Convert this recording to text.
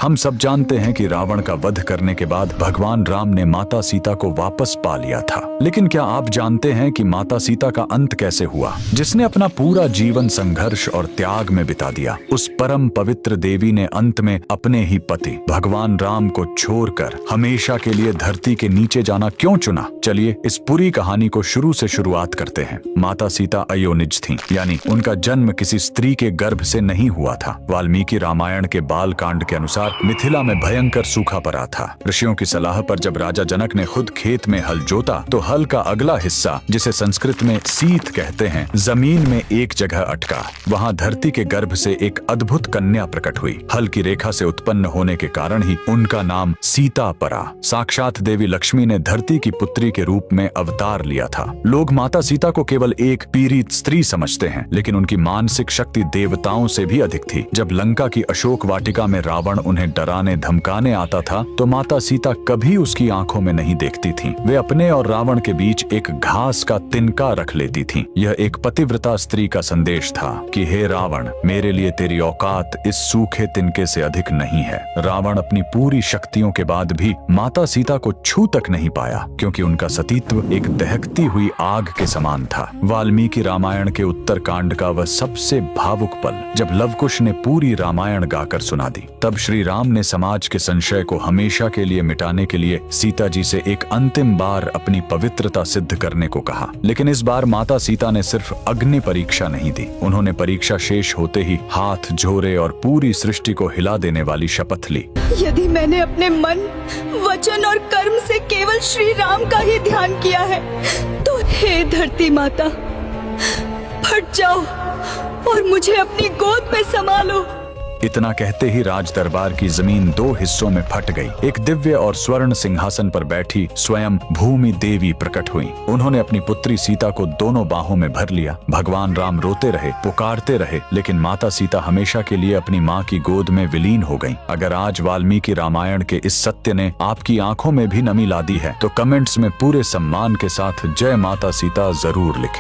हम सब जानते हैं कि रावण का वध करने के बाद भगवान राम ने माता सीता को वापस पा लिया था। लेकिन क्या आप जानते हैं कि माता सीता का अंत कैसे हुआ, जिसने अपना पूरा जीवन संघर्ष और त्याग में बिता दिया? उस परम पवित्र देवी ने अंत में अपने ही पति भगवान राम को छोड़कर हमेशा के लिए धरती के नीचे जाना क्यों चुना? चलिए इस पूरी कहानी को शुरू से शुरुआत करते हैं। माता सीता अयोनिज थीं, यानी उनका जन्म किसी स्त्री के गर्भ से नहीं हुआ था। वाल्मीकि रामायण के बाल कांड के अनुसार मिथिला में भयंकर सूखा पड़ा था। ऋषियों की सलाह पर जब राजा जनक ने खुद खेत में हल जोता तो हल का अगला हिस्सा, जिसे संस्कृत में सीत कहते हैं, जमीन में एक जगह अटका। वहाँ धरती के गर्भ से एक अद्भुत कन्या प्रकट हुई। हल की रेखा से उत्पन्न होने के कारण ही उनका नाम सीता पड़ा। साक्षात देवी लक्ष्मी ने धरती की पुत्री के रूप में अवतार लिया था। लोग माता सीता को केवल एक पीड़ित स्त्री समझते हैं, लेकिन उनकी मानसिक शक्ति देवताओं से भी अधिक थी। जब लंका की अशोक वाटिका में रावण उन्हें डराने धमकाने आता था तो माता सीता कभी उसकी आंखों में नहीं देखती थीं। वे अपने और रावण के बीच एक घास का तिनका रख लेती थीं। यह एक पतिव्रता स्त्री का संदेश था कि हे रावण, मेरे लिए तेरी औकात इस सूखे तिनके से अधिक नहीं है। रावण अपनी पूरी शक्तियों के बाद भी माता सीता को छू तक नहीं पाया, क्योंकि उनका सतीत्व एक दहकती हुई आग के समान था। वाल्मीकि रामायण के उत्तर कांड का वह सबसे भावुक पल, जब लवकुश ने पूरी रामायण गाकर सुना दी, तब श्री राम ने समाज के संशय को हमेशा के लिए मिटाने के लिए सीता जी से एक अंतिम बार अपनी पवित्रता सिद्ध करने को कहा। लेकिन इस बार माता सीता ने सिर्फ अग्नि परीक्षा नहीं दी, उन्होंने परीक्षा शेष होते ही हाथ जोड़े और पूरी सृष्टि को हिला देने वाली शपथ ली। यदि मैंने अपने मन, वचन और कर्म से केवल श्री राम का ही ध्यान किया है, तो हे धरती माता, फट जाओ और मुझे अपनी गोद में संभालो। इतना कहते ही राज दरबार की जमीन दो हिस्सों में फट गई। एक दिव्य और स्वर्ण सिंहासन पर बैठी स्वयं भूमि देवी प्रकट हुई। उन्होंने अपनी पुत्री सीता को दोनों बाहों में भर लिया। भगवान राम रोते रहे, पुकारते रहे, लेकिन माता सीता हमेशा के लिए अपनी माँ की गोद में विलीन हो गईं। अगर आज वाल्मीकि रामायण के इस सत्य ने आपकी आंखों में भी नमी ला दी है, तो कमेंट्स में पूरे सम्मान के साथ जय माता सीता जरूर लिखें।